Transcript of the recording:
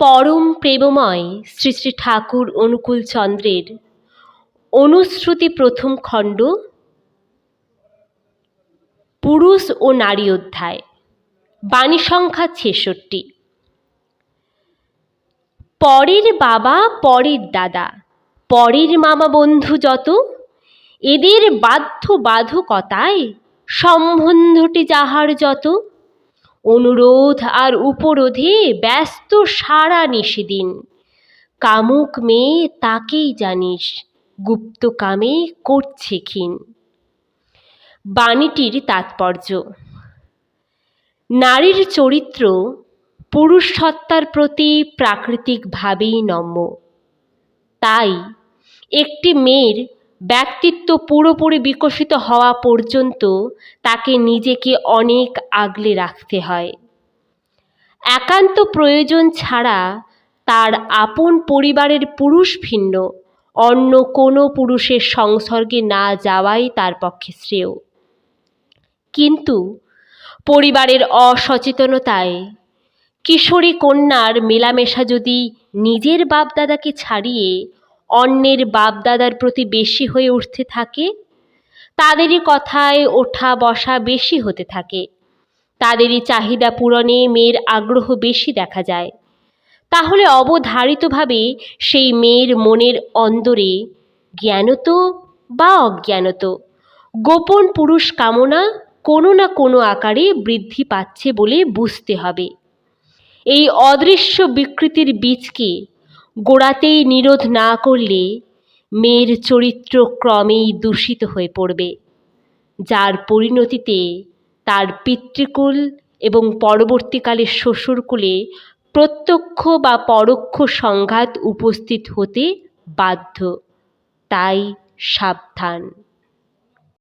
পরম প্রেমময় শ্রী শ্রী ঠাকুর অনুকূল চন্দ্রের অনুশ্রুতি প্রথম খণ্ড, পুরুষ ও নারী অধ্যায়, বাণী সংখ্যা ৬৬। পরের বাবা, পরের দাদা, পরের মামা বন্ধু যত, এদের বাধ্য বাধকতায় সম্বন্ধটি যাহার যত, অনুরোধ আর উপরোধে ব্যস্ত সারা নিশিদিন। কামুক মেয়ে তাকেই জানিস, গুপ্ত কামে করছে ক্ষীণ। বাণীটির তাৎপর্য: নারীর চরিত্র পুরুষ সত্তার প্রতি প্রাকৃতিকভাবেই নম্য। তাই একটি মেয়ের ব্যক্তিত্ব পুরোপুরি বিকশিত হওয়া পর্যন্ত তাকে নিজেকে অনেক আগলে রাখতে হয়। একান্ত প্রয়োজন ছাড়া তার আপন পরিবারের পুরুষ ভিন্ন অন্য কোনো পুরুষের সংসর্গে না যাওয়াই তার পক্ষে শ্রেয়। কিন্তু পরিবারের অসচেতনতায় কিশোরী কন্যার মেলামেশা যদি নিজের বাপদাদাকে ছাড়িয়ে অন্যের বাপদাদার প্রতি বেশি হয়ে উঠতে থাকে, তাদেরই কথায় ওঠা বসা বেশি হতে থাকে, তাদেরই চাহিদা পূরণে মেয়ের আগ্রহ বেশি দেখা যায়, তাহলে অবধারিতভাবে সেই মেয়ের মনের অন্দরে জ্ঞানত বা অজ্ঞানত গোপন পুরুষ কামনা কোনো না কোনো আকারে বৃদ্ধি পাচ্ছে বলে বুঝতে হবে। এই অদৃশ্য বিকৃতির বীজকে গোড়াতেই নিরোধ না করলে মেয়ের চরিত্র ক্রমেই দূষিত হয়ে পড়বে, যার পরিণতিতে তার পিতৃকুল এবং পরবর্তীকালে শ্বশুরকুলে প্রত্যক্ষ বা পরোক্ষ সংঘাত উপস্থিত হতে বাধ্য। তাই সাবধান।